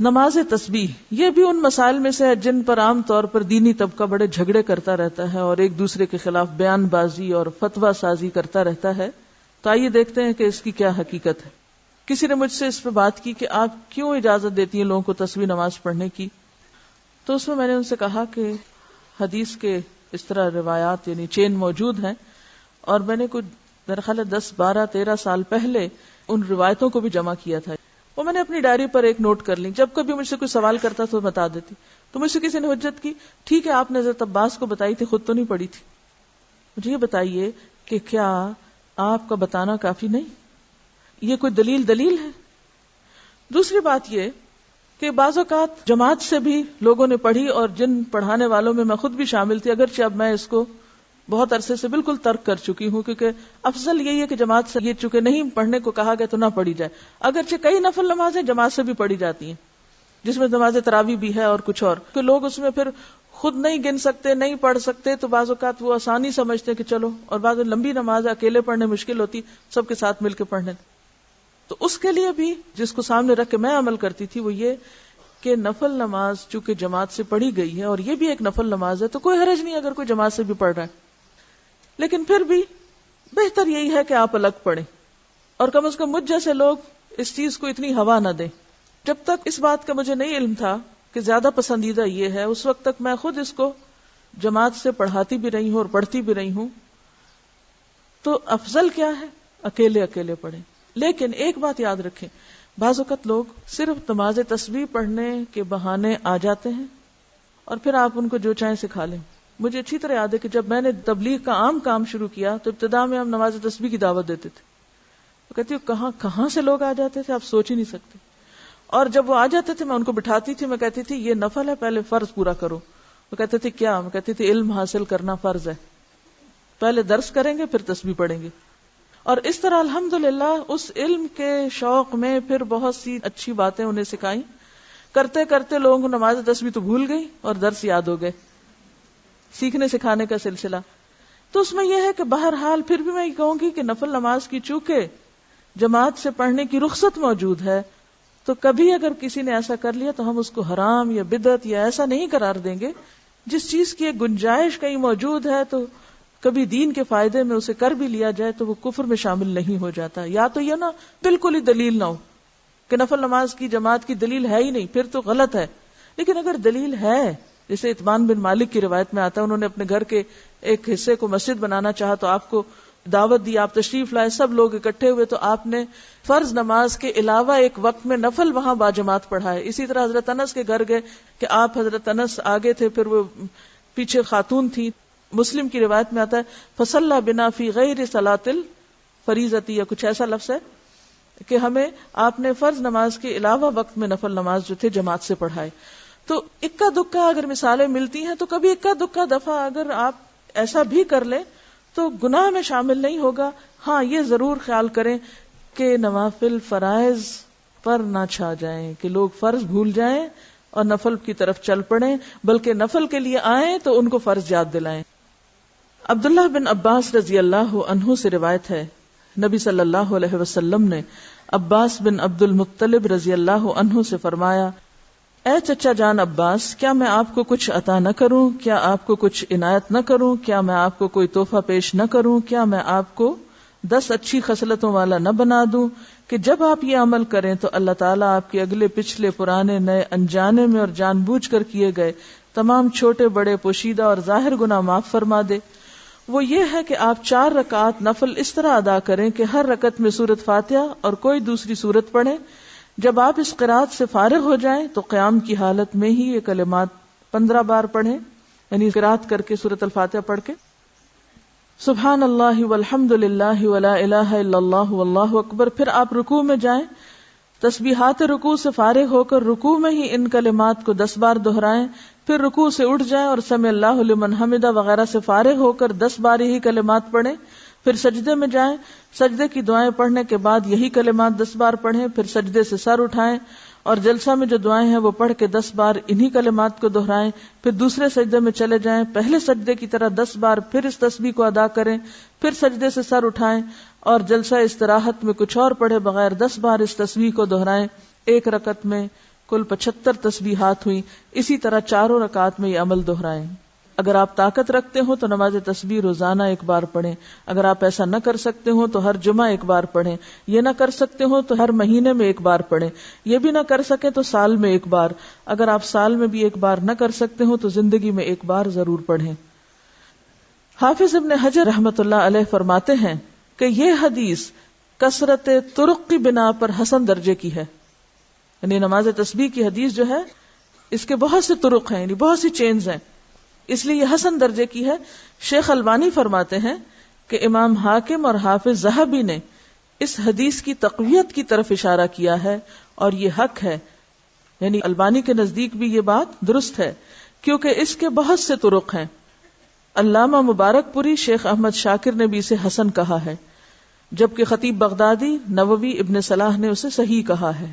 نماز تسبیح یہ بھی ان مسائل میں سے ہے جن پر عام طور پر دینی طبقہ بڑے جھگڑے کرتا رہتا ہے اور ایک دوسرے کے خلاف بیان بازی اور فتویٰ سازی کرتا رہتا ہے. تو آئیے دیکھتے ہیں کہ اس کی کیا حقیقت ہے. کسی نے مجھ سے اس پہ بات کی کہ آپ کیوں اجازت دیتی ہیں لوگوں کو تسبیح نماز پڑھنے کی؟ تو اس میں نے ان سے کہا کہ حدیث کے اس طرح روایات یعنی چین موجود ہیں، اور میں نے کچھ میرا خیال ہے 10 12 13 سال پہلے ان روایتوں کو بھی جمع کیا تھا. وہ میں نے اپنی ڈائری پر ایک نوٹ کر لی، جب کبھی مجھ سے کوئی سوال کرتا تو بتا دیتی. تو مجھ سے کسی نے حجت کی، ٹھیک ہے آپ نے حضرت عباس کو بتائی تھی، خود تو نہیں پڑھی تھی. مجھے یہ بتائیے کہ کیا آپ کا بتانا کافی نہیں؟ یہ کوئی دلیل ہے؟ دوسری بات یہ کہ بعض اوقات جماعت سے بھی لوگوں نے پڑھی، اور جن پڑھانے والوں میں خود بھی شامل تھی، اگرچہ اب میں اس کو بہت عرصے سے بالکل ترک کر چکی ہوں، کیونکہ افضل یہی ہے کہ جماعت سے یہ چونکہ نہیں پڑھنے کو کہا گیا تو نہ پڑھی جائے. اگرچہ کئی نفل نمازیں جماعت سے بھی پڑھی جاتی ہیں، جس میں نماز تراویح بھی ہے اور کچھ اور، کہ لوگ اس میں پھر خود نہیں گن سکتے، نہیں پڑھ سکتے، تو بعض اوقات وہ آسانی سمجھتے کہ چلو، اور بعض لمبی نماز اکیلے پڑھنے مشکل ہوتی، سب کے ساتھ مل کے پڑھنے. تو اس کے لیے بھی جس کو سامنے رکھ کے میں عمل کرتی تھی وہ یہ کہ نفل نماز چونکہ جماعت سے پڑھی گئی ہے اور یہ بھی ایک نفل نماز ہے تو کوئی حرج نہیں اگر کوئی جماعت سے بھی پڑھ رہا ہے، لیکن پھر بھی بہتر یہی ہے کہ آپ الگ پڑھیں، اور کم از کم مجھ جیسے لوگ اس چیز کو اتنی ہوا نہ دیں. جب تک اس بات کا مجھے نہیں علم تھا کہ زیادہ پسندیدہ یہ ہے، اس وقت تک میں خود اس کو جماعت سے پڑھاتی بھی رہی ہوں اور پڑھتی بھی رہی ہوں. تو افضل کیا ہے؟ اکیلے پڑھیں. لیکن ایک بات یاد رکھیں، بعض اوقات لوگ صرف نماز تسبیح پڑھنے کے بہانے آ جاتے ہیں اور پھر آپ ان کو جو چاہیں سکھا لیں. مجھے اچھی طرح یاد ہے کہ جب میں نے تبلیغ کا عام کام شروع کیا تو ابتدا میں ہم نماز تسبیح کی دعوت دیتے تھے. وہ کہتی ہوں کہاں سے لوگ آ جاتے تھے، آپ سوچ ہی نہیں سکتے. اور جب وہ آ جاتے تھے میں ان کو بٹھاتی تھی، میں کہتی تھی یہ نفل ہے، پہلے فرض پورا کرو. وہ کہتے تھے کیا؟ میں کہتی تھی علم حاصل کرنا فرض ہے، پہلے درس کریں گے پھر تسبیح پڑھیں گے. اور اس طرح الحمدللہ اس علم کے شوق میں پھر بہت سی اچھی باتیں انہیں سکھائیں. کرتے کرتے لوگوں کو نماز تسبیح تو بھول گئی اور درس یاد ہو گئے. سیکھنے سکھانے کا سلسلہ. تو اس میں یہ ہے کہ بہرحال پھر بھی میں یہ کہوں گی کہ نفل نماز کی چونکہ جماعت سے پڑھنے کی رخصت موجود ہے، تو کبھی اگر کسی نے ایسا کر لیا تو ہم اس کو حرام یا بدعت یا ایسا نہیں قرار دیں گے. جس چیز کی ایک گنجائش کہیں موجود ہے تو کبھی دین کے فائدے میں اسے کر بھی لیا جائے تو وہ کفر میں شامل نہیں ہو جاتا. یا تو یہ نا بالکل ہی دلیل نہ ہو کہ نفل نماز کی جماعت کی دلیل ہے ہی نہیں، پھر تو غلط ہے. لیکن اگر دلیل ہے، جیسے اطمان بن مالک کی روایت میں آتا ہے، انہوں نے اپنے گھر کے ایک حصے کو مسجد بنانا چاہا تو آپ کو دعوت دی، آپ تشریف لائے، سب لوگ اکٹھے ہوئے تو آپ نے فرض نماز کے علاوہ ایک وقت میں نفل وہاں باجماعت پڑھائے. اسی طرح حضرت انس کے گھر گئے کہ آپ حضرت انس آگے تھے، پھر وہ پیچھے خاتون تھی. مسلم کی روایت میں آتا ہے فصلی بنا فی غیر صلاۃ الفریضۃ، یا کچھ ایسا لفظ ہے کہ ہمیں آپ نے فرض نماز کے علاوہ وقت میں نفل نماز جو تھے جماعت سے پڑھائے. تو اکا دکا اگر مثالیں ملتی ہیں تو کبھی اکا دکا دفعہ اگر آپ ایسا بھی کر لیں تو گناہ میں شامل نہیں ہوگا. ہاں یہ ضرور خیال کریں کہ نوافل فرائض پر نہ چھا جائیں، کہ لوگ فرض بھول جائیں اور نفل کی طرف چل پڑیں، بلکہ نفل کے لیے آئیں تو ان کو فرض یاد دلائیں. عبداللہ بن عباس رضی اللہ عنہ سے روایت ہے، نبی صلی اللہ علیہ وسلم نے عباس بن عبد المطلب رضی اللہ عنہ سے فرمایا، اے چچا جان عباس، کیا میں آپ کو کچھ عطا نہ کروں؟ کیا آپ کو کچھ عنایت نہ کروں؟ کیا میں آپ کو کوئی تحفہ پیش نہ کروں؟ کیا میں آپ کو 10 اچھی خصلتوں والا نہ بنا دوں کہ جب آپ یہ عمل کریں تو اللہ تعالیٰ آپ کے اگلے پچھلے پرانے نئے انجانے میں اور جان بوجھ کر کیے گئے تمام چھوٹے بڑے پوشیدہ اور ظاہر گناہ معاف فرما دے. وہ یہ ہے کہ آپ 4 رکعات نفل اس طرح ادا کریں کہ ہر رکعت میں سورۃ فاتحہ اور کوئی دوسری سورت پڑھیں. جب آپ اس قرات سے فارغ ہو جائیں تو قیام کی حالت میں ہی یہ کلمات 15 بار پڑھیں، یعنی قرات کر کے سورۃ الفاتحہ پڑھ کے سبحان اللہ والحمد للہ ولا الہ الا اللہ واللہ اکبر. پھر آپ رکوع میں جائیں، تسبیحات رکوع سے فارغ ہو کر رکوع میں ہی ان کلمات کو 10 بار دہرائیں. پھر رکوع سے اٹھ جائیں اور سمع اللہ لمن حمدہ وغیرہ سے فارغ ہو کر 10 بار ہی کلمات پڑھیں. پھر سجدے میں جائیں، سجدے کی دعائیں پڑھنے کے بعد یہی کلمات 10 بار پڑھیں. پھر سجدے سے سر اٹھائیں اور جلسہ میں جو دعائیں ہیں وہ پڑھ کے 10 بار انہی کلمات کو دہرائیں. پھر دوسرے سجدے میں چلے جائیں، پہلے سجدے کی طرح 10 بار پھر اس تسبیح کو ادا کریں. پھر سجدے سے سر اٹھائیں اور جلسہ استراحت میں کچھ اور پڑھے بغیر 10 بار اس تسبیح کو دہرائیں. ایک رکعت میں کل 75 تسبیحات ہوئی. اسی طرح 4 رکعات میں یہ عمل دہرائیں. اگر آپ طاقت رکھتے ہو تو نماز تسبیح روزانہ ایک بار پڑھیں. اگر آپ ایسا نہ کر سکتے ہو تو ہر جمعہ ایک بار پڑھیں. یہ نہ کر سکتے ہو تو ہر مہینے میں ایک بار پڑھیں. یہ بھی نہ کر سکیں تو سال میں ایک بار. اگر آپ سال میں بھی ایک بار نہ کر سکتے ہو تو زندگی میں ایک بار ضرور پڑھیں. حافظ ابن حجر رحمۃ اللہ علیہ فرماتے ہیں کہ یہ حدیث کثرت طرق کی بنا پر حسن درجے کی ہے. یعنی نماز تسبیح کی حدیث جو ہے اس کے بہت سے طرق ہیں، یعنی بہت سی چینز ہیں، اس لیے یہ حسن درجے کی ہے. شیخ البانی فرماتے ہیں کہ امام حاکم اور حافظ ذہبی نے اس حدیث کی تقویت کی طرف اشارہ کیا ہے اور یہ حق ہے. یعنی البانی کے نزدیک بھی یہ بات درست ہے کیونکہ اس کے بہت سے طرق ہیں. علامہ مبارک پوری شیخ احمد شاکر نے بھی اسے حسن کہا ہے، جبکہ خطیب بغدادی، نووی، ابن صلاح نے اسے صحیح کہا ہے.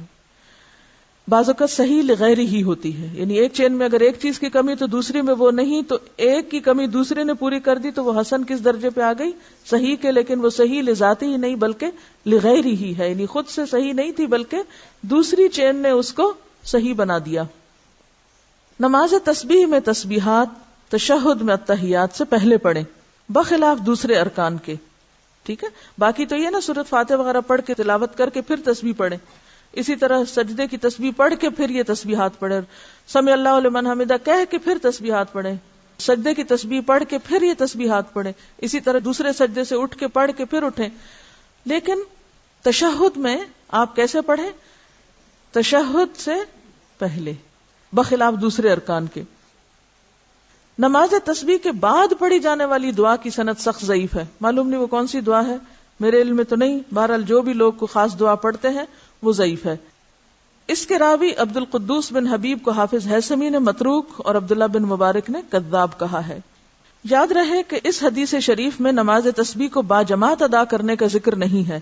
بعض اوقات صحیح لغیر ہی ہوتی ہے، یعنی ایک چین میں اگر ایک چیز کی کمی تو دوسری میں وہ نہیں، تو ایک کی کمی دوسرے نے پوری کر دی تو وہ حسن کس درجے پہ آ گئی؟ صحیح کے. لیکن وہ صحیح لذاتی ہی نہیں بلکہ لغیر ہی ہے، یعنی خود سے صحیح نہیں تھی بلکہ دوسری چین نے اس کو صحیح بنا دیا. نماز تسبیح میں تسبیحات تشہد میں التحیات سے پہلے پڑھیں بخلاف دوسرے ارکان کے. ٹھیک ہے، باقی تو یہ نا سورۃ فاتحہ وغیرہ پڑھ کے تلاوت کر کے پھر تسبیح پڑھیں. اسی طرح سجدے کی تسبیح پڑھ کے پھر یہ تسبیحات پڑھیں. سمع اللہ لمن حمدہ کہہ کے پھر تسبیحات پڑھیں. سجدے کی تسبیح پڑھ کے پھر یہ تسبیحات پڑھیں. اسی طرح دوسرے سجدے سے اٹھ کے پڑھ کے پھر اٹھیں. لیکن تشہد میں آپ کیسے پڑھیں؟ تشہد سے پہلے بخلاف دوسرے ارکان کے. نماز تسبیح کے بعد پڑھی جانے والی دعا کی سند سخت ضعیف ہے. معلوم نہیں وہ کون سی دعا ہے، میرے علم میں تو نہیں. بہرحال جو بھی لوگ کو خاص دعا پڑھتے ہیں وہ ضعیف ہے. اس کے راوی عبد القدوس بن حبیب کو حافظ ہیثمی نے متروک اور عبداللہ بن مبارک نے کذاب کہا ہے. یاد رہے کہ اس حدیث شریف میں نماز تسبیح کو باجماعت ادا کرنے کا ذکر نہیں ہے.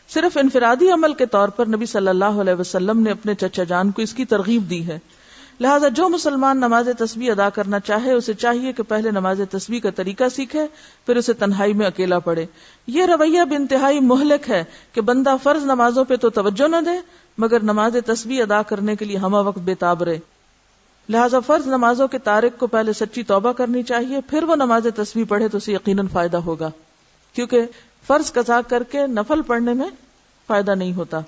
صرف انفرادی عمل کے طور پر نبی صلی اللہ علیہ وسلم نے اپنے چچا جان کو اس کی ترغیب دی ہے. لہذا جو مسلمان نماز تسبیح ادا کرنا چاہے اسے چاہیے کہ پہلے نماز تسبیح کا طریقہ سیکھے، پھر اسے تنہائی میں اکیلا پڑھے. یہ رویہ بھی انتہائی مہلک ہے کہ بندہ فرض نمازوں پہ تو توجہ نہ دے مگر نماز تسبیح ادا کرنے کے لیے ہمہ وقت بے تاب رہے. لہذا فرض نمازوں کے تارک کو پہلے سچی توبہ کرنی چاہیے، پھر وہ نماز تسبیح پڑھے تو اسے یقیناً فائدہ ہوگا. کیونکہ فرض قضا کر کے نفل پڑھنے میں فائدہ نہیں ہوتا.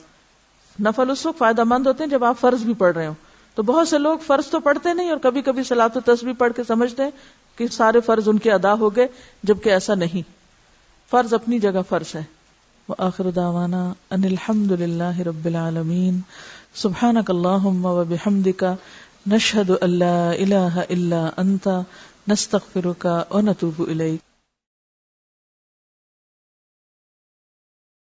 نفل اس وقت فائدہ مند ہوتے ہیں جب آپ فرض بھی پڑھ رہے ہوں. تو بہت سے لوگ فرض تو پڑھتے نہیں اور کبھی کبھی صلاۃ و تسبیح پڑھ کے سمجھتے ہیں کہ سارے فرض ان کے ادا ہو گئے، جبکہ ایسا نہیں. فرض اپنی جگہ فرض ہے. وآخر دعوانا ان الحمد للہ رب العالمین. سبحانک اللہم وبحمدک نشہد ان لا الہ الا انت نستغفرک ونتوب الیک.